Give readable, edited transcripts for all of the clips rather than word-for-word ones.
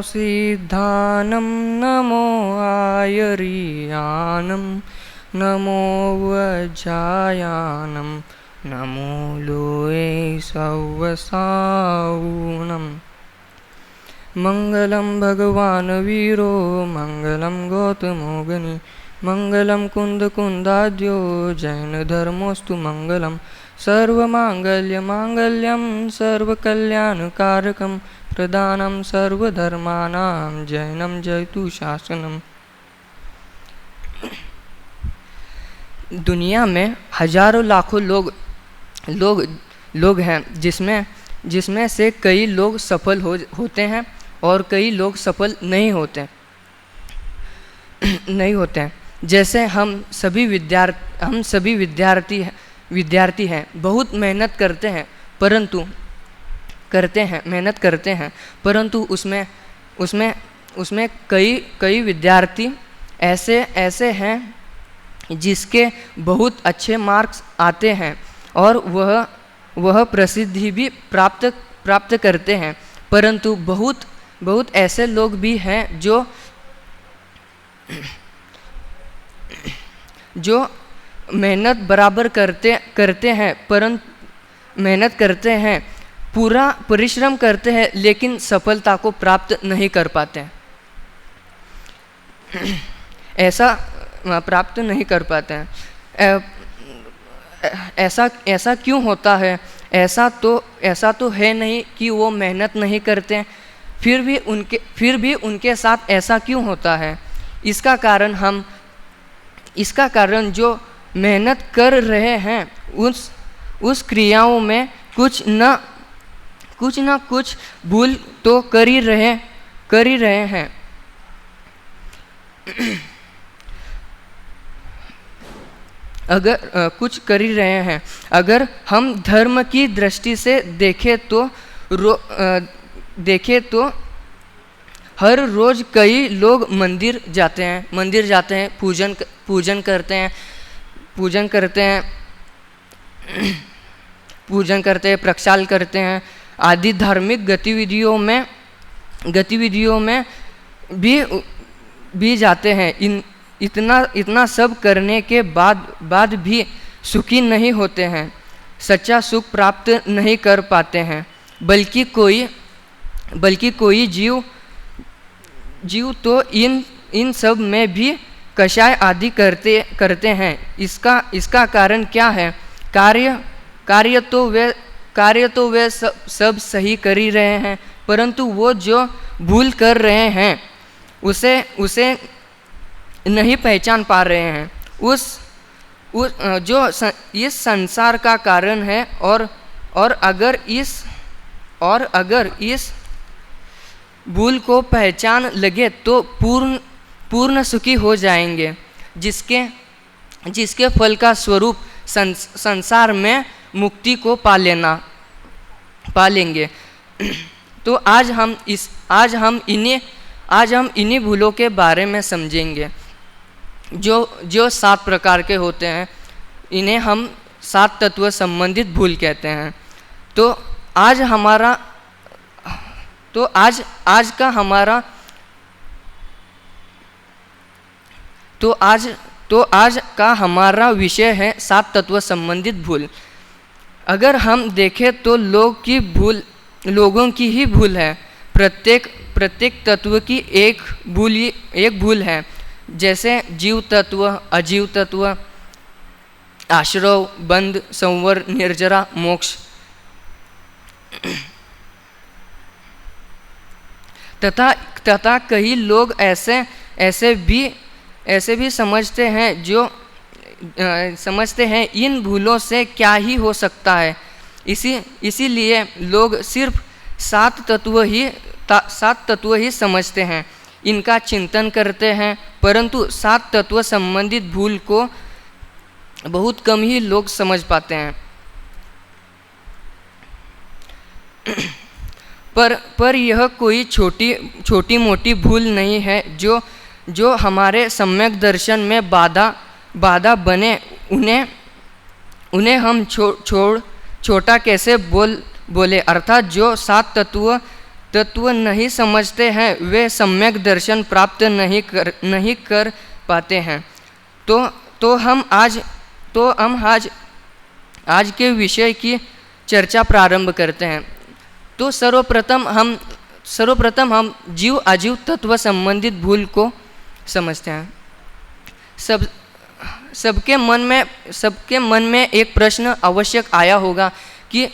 सिद्धानं नमो आयर्यानं नमो वज्रायानं नमो लोये सवसाऊनं। मंगलं भगवान् वीरो मंगलं गौतमोऽग्नि मंगलं कुन्दकुन्दाद्यो जैनधर्मोऽस्तु मंगलं। सर्वमाङ्गल्यमाङ्गल्यं सर्वकल्याणकारकं प्रदानं सर्वधर्माणां जैनं जयतु शासनम्। दुनिया में हजारों लाखों लोग हैं जिसमें से कई लोग सफल होते हैं और कई लोग सफल नहीं होते हैं। जैसे हम सभी विद्यार्थी हैं, बहुत मेहनत करते हैं परंतु उसमें कई विद्यार्थी ऐसे हैं जिसके बहुत अच्छे मार्क्स आते हैं और वह प्रसिद्धि भी प्राप्त करते हैं, परंतु बहुत ऐसे लोग भी हैं जो मेहनत बराबर करते हैं परंतु मेहनत करते हैं, पूरा परिश्रम करते हैं, लेकिन सफलता को प्राप्त नहीं कर पाते हैं। ऐसा प्राप्त नहीं कर पाते हैं। ऐसा क्यों होता है? ऐसा तो है नहीं कि वो मेहनत नहीं करते हैं, फिर भी उनके साथ ऐसा क्यों होता है? इसका कारण जो मेहनत कर रहे हैं उस क्रियाओं में कुछ न कुछ भूल तो कर ही रहे हैं। कुछ कर ही रहे हैं। अगर हम धर्म की दृष्टि से देखें तो हर रोज कई लोग मंदिर जाते हैं, पूजन करते हैं, प्रक्षाल करते हैं, आदि धार्मिक गतिविधियों में भी जाते हैं। इतना सब करने के बाद भी सुखी नहीं होते हैं, सच्चा सुख प्राप्त नहीं कर पाते हैं, बल्कि कोई जीव तो इन सब में भी कषाय आदि करते हैं। इसका कारण क्या है? कार्य तो वे सब सही कर ही रहे हैं, परंतु वो जो भूल कर रहे हैं उसे नहीं पहचान पा रहे हैं। जो इस संसार का कारण है और अगर इस भूल को पहचान लगे तो पूर्ण सुखी हो जाएंगे, जिसके फल का स्वरूप संसार में मुक्ति को पा लेंगे। तो आज हम इन्हीं भूलों के बारे में समझेंगे जो 7 प्रकार के होते हैं। इन्हें हम 7 तत्व संबंधित भूल कहते हैं। तो आज का हमारा विषय है 7 तत्व संबंधित भूल। अगर हम देखें तो लोगों की ही भूल है। प्रत्येक तत्व की एक भूल है, जैसे जीव तत्व, अजीव तत्व, आश्रव, बंध, संवर, निर्जरा, मोक्ष। तथा कई लोग ऐसे भी समझते हैं इन भूलों से क्या ही हो सकता है। इसीलिए लोग सिर्फ 7 तत्व ही समझते हैं, इनका चिंतन करते हैं, परंतु 7 तत्व संबंधित भूल को बहुत कम ही लोग समझ पाते हैं। पर यह कोई छोटी मोटी भूल नहीं है जो हमारे सम्यक दर्शन में बाधा बने। उन्हें हम छोटा कैसे बोले, अर्थात जो 7 तत्व नहीं समझते हैं वे सम्यक दर्शन प्राप्त नहीं कर पाते हैं। तो हम आज के विषय की चर्चा प्रारंभ करते हैं। तो सर्वप्रथम हम जीव अजीव तत्व संबंधित भूल को समझते हैं। सबके मन में एक प्रश्न आवश्यक आया होगा कि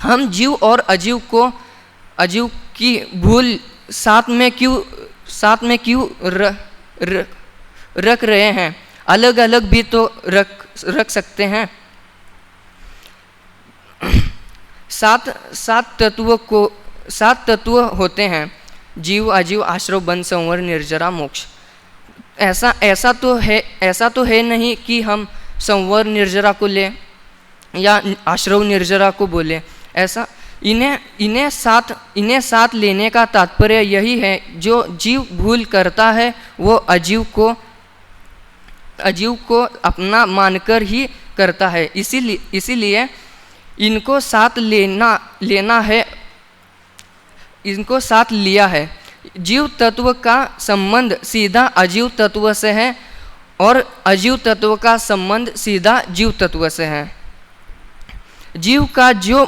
हम जीव और अजीव की भूल साथ में क्यों रख रहे हैं, अलग अलग भी तो रख सकते हैं। सात तत्व होते हैं, जीव अजीव आश्रव बंध संवर निर्जरा मोक्ष। ऐसा तो है नहीं कि हम संवर निर्जरा को ले या आश्रव निर्जरा को बोले। ऐसा इन्हें साथ लेने का तात्पर्य यही है, जो जीव भूल करता है वो अजीव को अपना मानकर ही करता है। इसीलिए इनको साथ लिया है। जीव तत्व का संबंध सीधा अजीव तत्व से है और अजीव तत्व का संबंध सीधा जीव तत्व से है। जीव का जो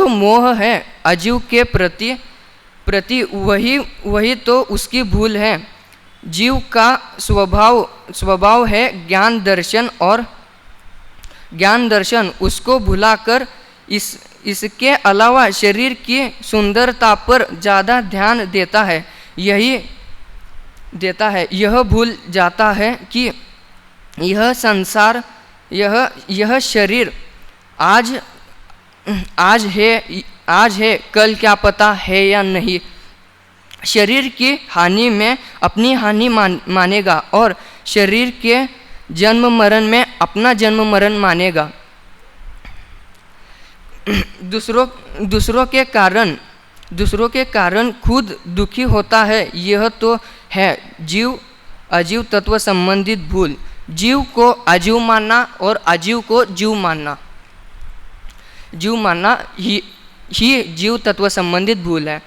मोह है अजीव के प्रति वही तो उसकी भूल है। जीव का स्वभाव है ज्ञान दर्शन उसको भुलाकर इसके अलावा शरीर की सुंदरता पर ज़्यादा ध्यान देता है। यह भूल जाता है कि यह संसार यह शरीर आज है कल क्या पता है या नहीं। शरीर की हानि में अपनी हानि मानेगा और शरीर के जन्म मरण में अपना जन्म मरण मानेगा। दूसरों के कारण खुद दुखी होता है। यह तो है जीव अजीव तत्व संबंधित भूल। जीव को अजीव मानना और अजीव को जीव मानना ही जीव तत्व संबंधित भूल है।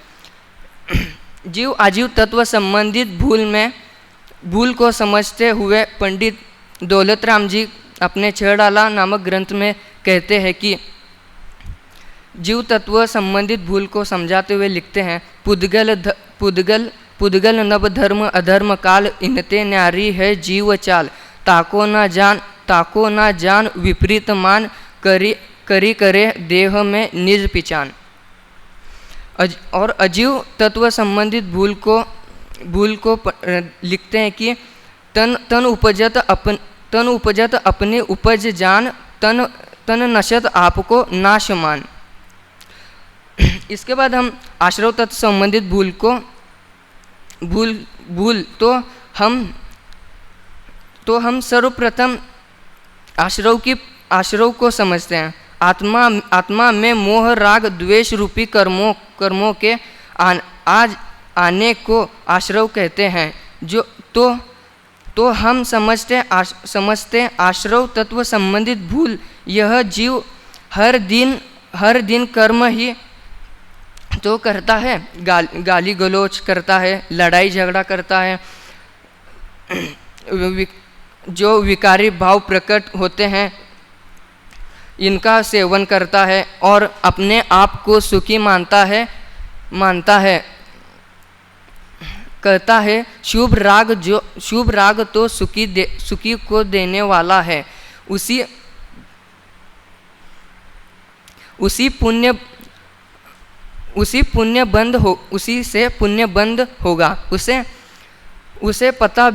जीव अजीव तत्व संबंधित भूल को समझते हुए पंडित दौलत राम जी अपने छह डाला नामक ग्रंथ में कहते हैं कि जीव तत्व संबंधित भूल को समझाते हुए लिखते हैं, पुद्गल नभ धर्म अधर्म काल इनते न्यारी है जीव चाल। ताको ना जान विपरीत मान करे देह में निज पिचान। और अजीव तत्व संबंधित भूल को लिखते हैं कि तन उपजत अपने उपज जान तन नशत आपको नाश मान। इसके बाद हम आश्रव तत्व संबंधित भूल तो हम सर्वप्रथम आश्रव को समझते हैं। आत्मा में मोह राग द्वेष रूपी कर्मों के आने को आश्रव कहते हैं। जो तो हम समझते आश्रव तत्व संबंधित भूल यह जीव हर दिन कर्म ही तो करता है, गाली गलौज करता है, लड़ाई झगड़ा करता है, जो विकारी भाव प्रकट होते हैं इनका सेवन करता है और अपने आप को सुखी मानता है कहता है शुभ राग तो सुखी को देने वाला है। उसी से पुण्य बंद होगा। उसे पता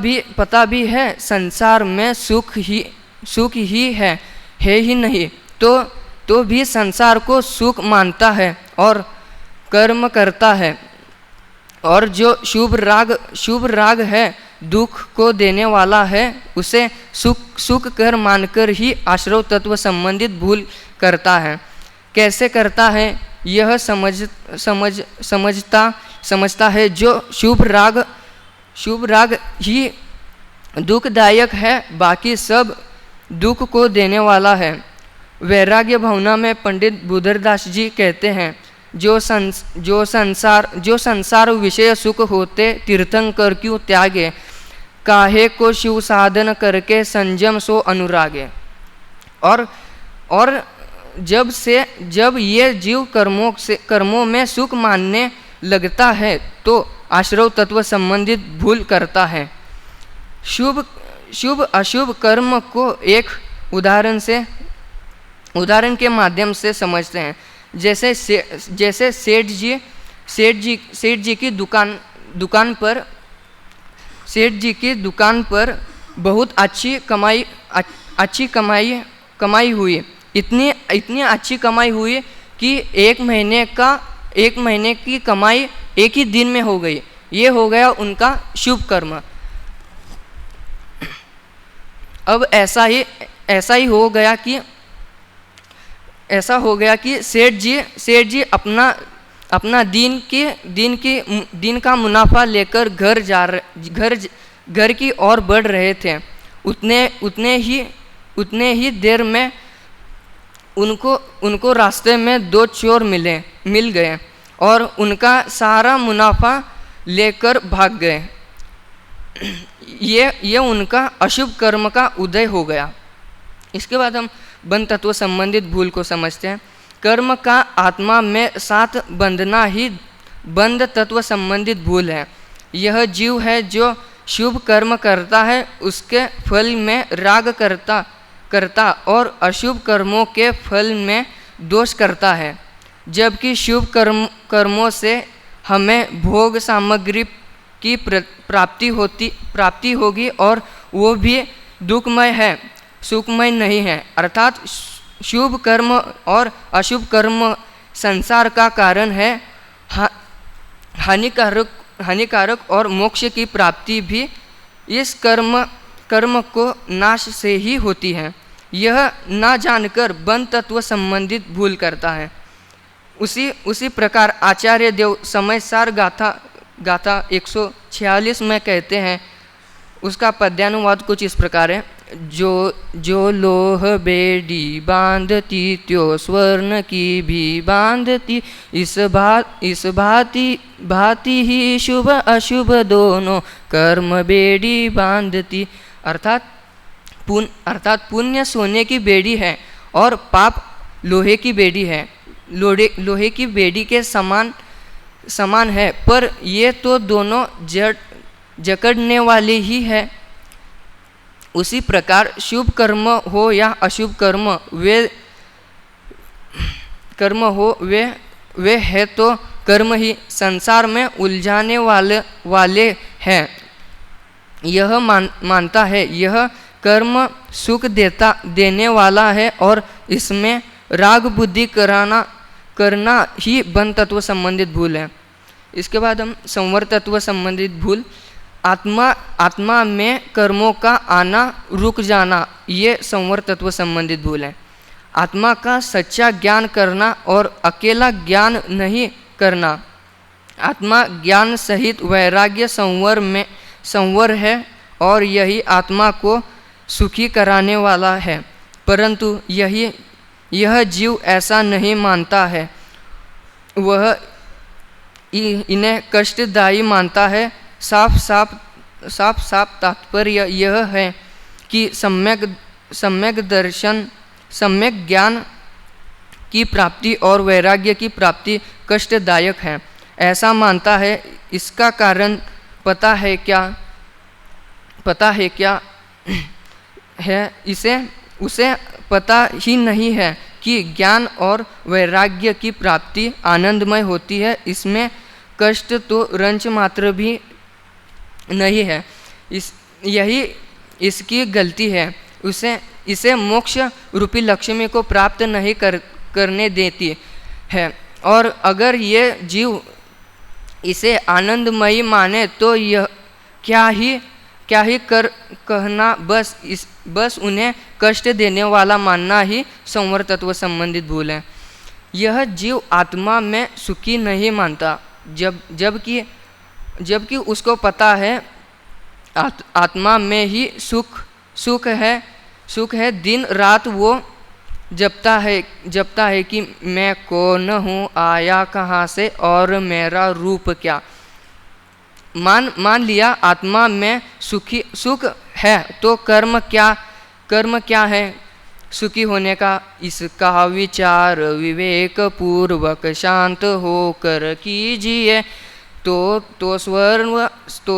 भी है संसार में सुख ही है ही नहीं, तो भी संसार को सुख मानता है और कर्म करता है। और जो शुभ राग है दुख को देने वाला है, उसे सुख कर मानकर ही आश्रव तत्व संबंधित भूल करता है। कैसे करता है यह समझता है। जो शुभ राग ही दुखदायक है, बाकी सब दुख को देने वाला है। वैराग्य भावना में पंडित बुद्धदास जी कहते हैं, जो संसार विषय सुख होते तीर्थंकर क्यों त्यागे, काहे को शिव साधन करके संयम सो अनुरागे। और जब ये जीव कर्मों में सुख मानने लगता है तो आश्रव तत्व संबंधित भूल करता है। शुभ अशुभ कर्म को एक उदाहरण के माध्यम से समझते हैं। जैसे सेठ जी की दुकान पर बहुत अच्छी कमाई हुई। इतनी अच्छी कमाई हुई कि एक महीने की कमाई एक ही दिन में हो गई। ये हो गया उनका शुभ कर्म। अब ऐसा ही हो गया कि सेठ जी अपना दिन का मुनाफा लेकर घर की ओर बढ़ रहे थे। उतने ही देर में उनको रास्ते में 2 चोर मिल गए और उनका सारा मुनाफा लेकर भाग गए। ये उनका अशुभ कर्म का उदय हो गया। इसके बाद हम बंध तत्व संबंधित भूल को समझते हैं। कर्म का आत्मा में साथ बंधना ही बंध तत्व संबंधित भूल है। यह जीव है जो शुभ कर्म करता है, उसके फल में राग करता और अशुभ कर्मों के फल में दोष करता है। जबकि शुभ कर्मों से हमें भोग सामग्री की प्राप्ति होगी और वो भी दुखमय है, सुखमय नहीं है। अर्थात शुभ कर्म और अशुभ कर्म संसार का कारण है। हानिकारक और मोक्ष की प्राप्ति भी इस कर्म को नाश से ही होती है। यह ना जानकर बंध तत्व संबंधित भूल करता है। उसी प्रकार आचार्य देव समय सार गाथा 146 में कहते हैं, उसका पद्यानुवाद कुछ इस प्रकार है। जो लोह बेड़ी बांधती त्यो स्वर्ण की भी बांधती, इस भांति ही शुभ अशुभ दोनों कर्म बेड़ी बांधती। अर्थात पुण्य सोने की बेड़ी है और पाप लोहे की बेड़ी है। लोहे की बेड़ी के समान है, पर ये तो दोनों जकड़ने वाले ही है। उसी प्रकार शुभ कर्म हो या अशुभ कर्म, वे है तो कर्म ही संसार में उलझाने वाले हैं। यह मानता है यह कर्म सुख देने वाला है और इसमें राग बुद्धि करना ही बंध तत्व संबंधित भूल है। इसके बाद हम संवर तत्व संबंधित भूल। आत्मा में कर्मों का आना रुक जाना, ये संवर तत्व संबंधित भूल है। आत्मा का सच्चा ज्ञान करना और अकेला ज्ञान नहीं करना। आत्मा ज्ञान सहित वैराग्य संवर है और यही आत्मा को सुखी कराने वाला है। परंतु यह जीव ऐसा नहीं मानता है, वह इन्हें कष्टदायी मानता है। साफ तात्पर्य यह है कि सम्यक दर्शन, सम्यक ज्ञान की प्राप्ति और वैराग्य की प्राप्ति कष्टदायक है, ऐसा मानता है। इसका कारण पता है क्या है, उसे पता ही नहीं है कि ज्ञान और वैराग्य की प्राप्ति आनंदमय होती है। इसमें कष्ट तो रंच मात्र भी नहीं है। यही इसकी गलती है। इसे मोक्ष रूपी लक्ष्मी को प्राप्त नहीं करने देती है। और अगर ये जीव इसे आनंदमयी माने तो यह क्या ही कहना, बस उन्हें कष्ट देने वाला मानना ही संवर तत्व संबंधित भूल है। यह जीव आत्मा में सुखी नहीं मानता, जबकि उसको पता है आत्मा में ही सुख है। दिन रात वो जपता है कि मैं कौन हूँ, आया कहाँ से और मेरा रूप क्या। मान लिया आत्मा में सुख है तो कर्म क्या है सुखी होने का। इसका विचार विवेक पूर्वक शांत होकर कीजिए तो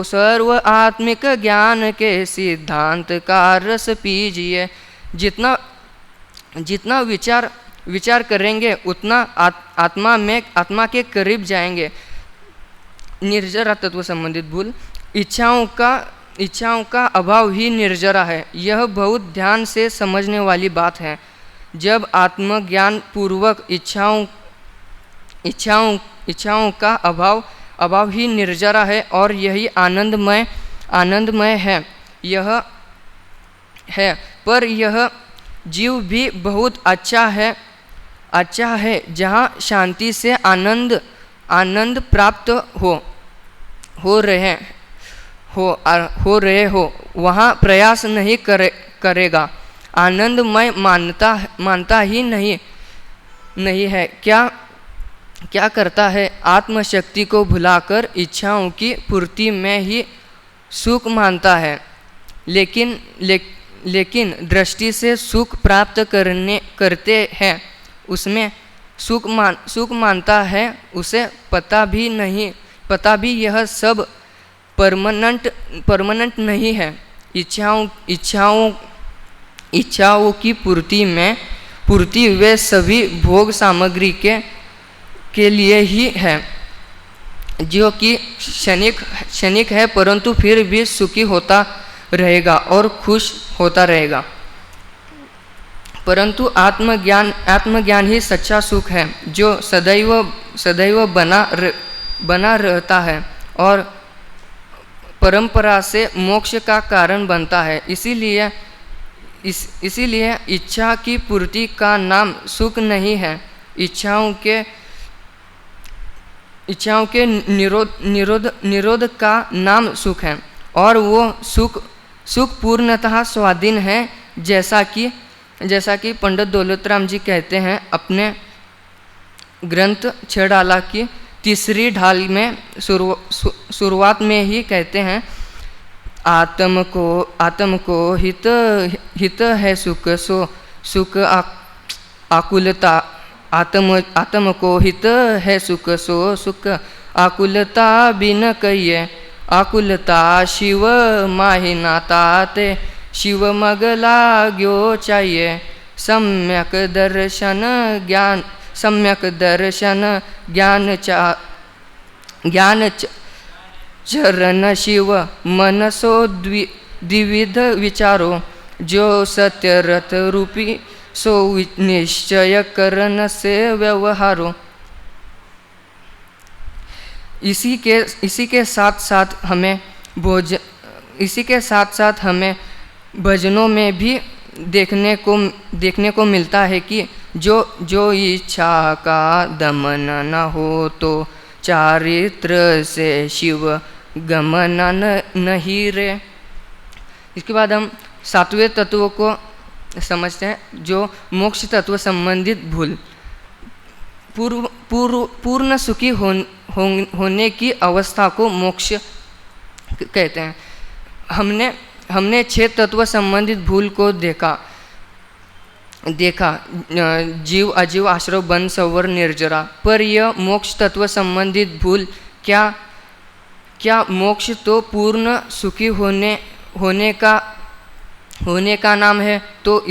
सर्व आत्मिक ज्ञान के सिद्धांत का रस पीजिए। जितना विचार करेंगे उतना आत्मा के करीब जाएंगे। निर्जरा तत्व संबंधित भूल। इच्छाओं का अभाव ही निर्जरा है। यह बहुत ध्यान से समझने वाली बात है। जब आत्मज्ञान पूर्वक इच्छाओं का अभाव ही निर्जरा है और यही आनंदमय है। यह है पर यह जीव भी बहुत अच्छा है जहाँ शांति से आनंद प्राप्त हो रहे हो वहाँ प्रयास नहीं करेगा। आनंदमय मानता ही नहीं है। क्या करता है? आत्मशक्ति को भुलाकर इच्छाओं की पूर्ति में ही सुख मानता है। लेकिन दृष्टि से सुख प्राप्त करते हैं उसमें सुख मानता है। उसे पता भी यह सब परमानेंट नहीं है। इच्छाओं की पूर्ति वे सभी भोग सामग्री के लिए ही है जो कि क्षणिक है, परंतु फिर भी सुखी होता रहेगा और खुश होता रहेगा। परंतु आत्मज्ञान ही सच्चा सुख है जो सदैव बना रहता है और परंपरा से मोक्ष का कारण बनता है। इसीलिए इच्छा की पूर्ति का नाम सुख नहीं है। इच्छाओं के निरोध का नाम सुख है और वो सुख पूर्णतः स्वाधीन है। जैसा कि पंडित दौलतराम जी कहते हैं अपने ग्रंथ छेड़ाला की तीसरी ढाल में शुरुआत में ही कहते हैं, आत्म को हित है सुख सो सुख आकुलता। आत्म को हित है सुख सो सुख आकुलता बिन कहिए। आकुलता शिव माहिनाता ते शिव मगला ग्यो चाहिए। सम्यक दर्शन ज्ञान चरण शिव मनसो द्विविध विचारो। जो सत्य रथ रूपी सो निश्चय करन से व्यवहारो। इसी के साथ साथ हमें भजनों में भी देखने को मिलता है कि जो इच्छा का दमन न हो तो चारित्र से शिव गमन नहीं रे। इसके बाद हम सातवें तत्व को समझते हैं जो मोक्ष तत्व संबंधित भूल। पूर्ण सुखी होने की अवस्था को मोक्ष कहते हैं। हमने 6 तत्व संबंधित भूल को देखा जीव अजीव आश्रव बन सवर निर्जरा। पर यह मोक्ष तत्व संबंधित भूल क्या मोक्ष तो पूर्ण सुखी होने का नाम है। तो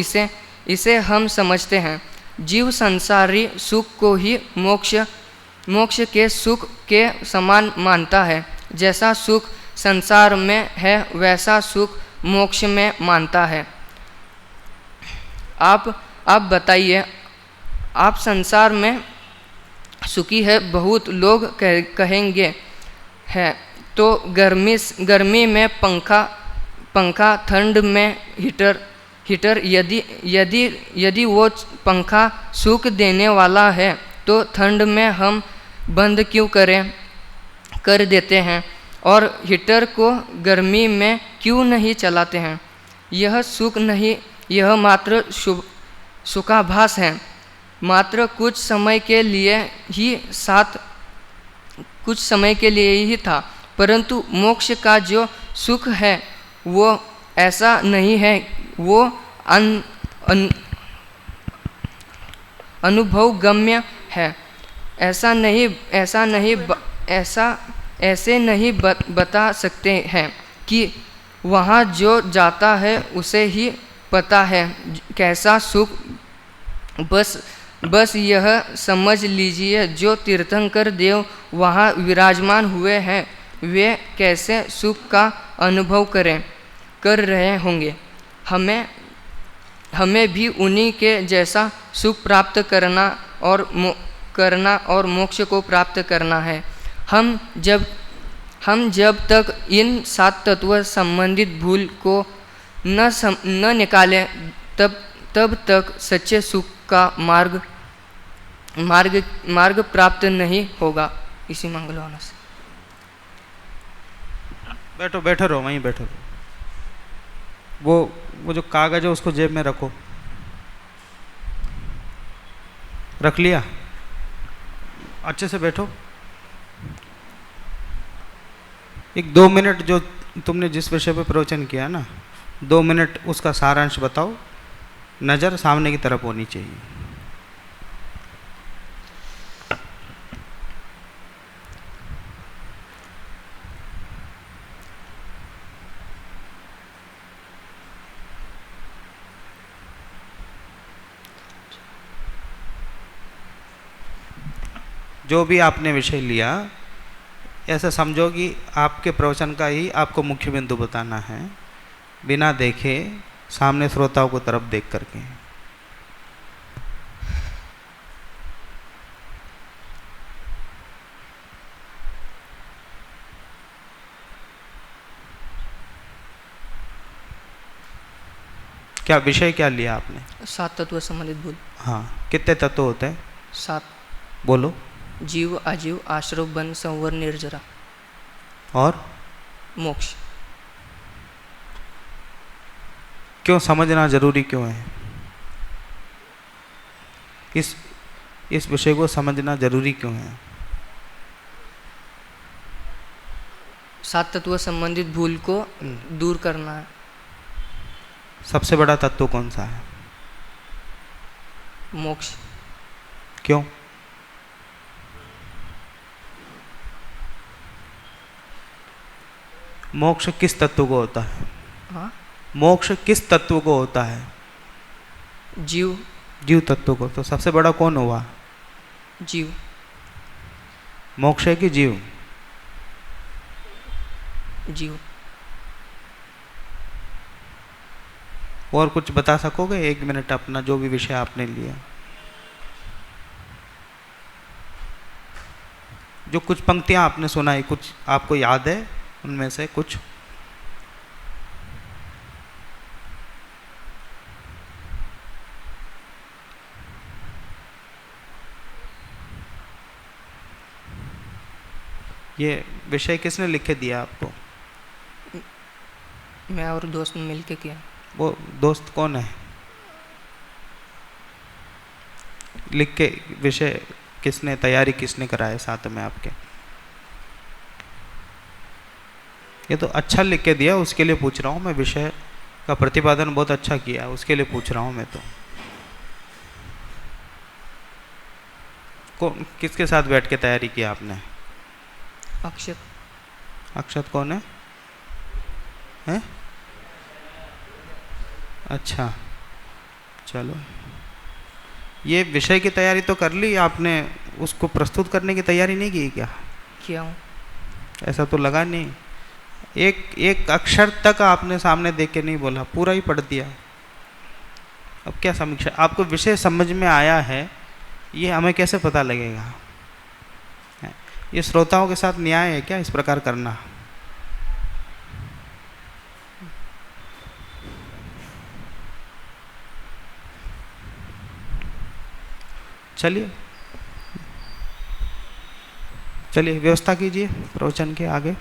इसे हम समझते हैं जीव संसारी सुख को ही मोक्ष के सुख के समान मानता है। जैसा सुख संसार में है वैसा सुख मोक्ष में मानता है। आप बताइए, आप संसार में सुखी है बहुत लोग कहेंगे है तो गर्मी में पंखा ठंड में हीटर यदि वो पंखा सुख देने वाला है तो ठंड में हम बंद क्यों कर देते हैं और हीटर को गर्मी में क्यों नहीं चलाते हैं। यह सुख नहीं, यह मात्र सुखाभास है, मात्र कुछ समय के लिए ही था, परंतु मोक्ष का जो सुख है वो ऐसा नहीं है, वो अनुभव गम्य है। ऐसे नहीं बता सकते हैं कि वहाँ जो जाता है उसे ही पता है कैसा सुख। बस यह समझ लीजिए, जो तीर्थंकर देव वहाँ विराजमान हुए हैं वे कैसे सुख का अनुभव कर रहे होंगे। हमें भी उन्हीं के जैसा सुख प्राप्त करना और मोक्ष को प्राप्त करना है। हम जब तक इन 7 तत्व संबंधित भूल को न निकालें तब तक सच्चे सुख का मार्ग प्राप्त नहीं होगा। इसी मंगलवाना से बैठो रहो, वहीं बैठो रहो। वो जो कागज है उसको जेब में रखो। रख लिया? अच्छे से बैठो। 2 मिनट जो तुमने जिस विषय पे प्रवचन किया ना, 2 मिनट उसका सारांश बताओ। नज़र सामने की तरफ होनी चाहिए। जो भी आपने विषय लिया, ऐसा समझो कि आपके प्रवचन का ही आपको मुख्य बिंदु बताना है, बिना देखे सामने श्रोताओं को तरफ देख करके। क्या विषय क्या लिया आपने? 7 तत्व संबंधित भूल। हाँ, कितने तत्व होते हैं? 7। बोलो। जीव, आजीव, आश्रव, बन, संवर, निर्जरा और मोक्ष। क्यों समझना जरूरी क्यों है? इस विषय को समझना जरूरी क्यों है? 7 तत्व संबंधित भूल को दूर करना है। सबसे बड़ा तत्व कौन सा है? मोक्ष। क्यों? मोक्ष किस तत्व को होता है? हाँ? मोक्ष किस तत्व को होता है? जीव तत्व को। तो सबसे बड़ा कौन हुआ? जीव। मोक्ष है कि जीव? जीव। और कुछ बता सकोगे? 1 मिनट अपना जो भी विषय आपने लिया। जो कुछ पंक्तियां आपने सुनाई, कुछ आपको याद है उनमें से कुछ? ये विषय किसने लिख के दिया आपको? मैं और दोस्त ने मिलके किया। वो दोस्त कौन है? लिख के विषय किसने, तैयारी किसने कराया साथ में आपके? ये तो अच्छा लिख के दिया, उसके लिए पूछ रहा हूँ मैं। विषय का प्रतिपादन बहुत अच्छा किया, उसके लिए पूछ रहा हूँ मैं। तो किसके साथ बैठ के तैयारी किया आपने? अक्षत। अक्षत कौन है? हैं? अच्छा, चलो। ये विषय की तैयारी तो कर ली आपने, उसको प्रस्तुत करने की तैयारी नहीं की क्या? किया हूँ। ऐसा तो लगा नहीं। एक अक्षर तक आपने सामने देख के नहीं बोला, पूरा ही पढ़ दिया। अब क्या समीक्षा? आपको विषय समझ में आया है, ये हमें कैसे पता लगेगा? ये श्रोताओं के साथ न्याय है क्या इस प्रकार करना? चलिए व्यवस्था कीजिए प्रवचन के आगे।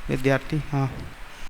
विद्यार्थी, हाँ।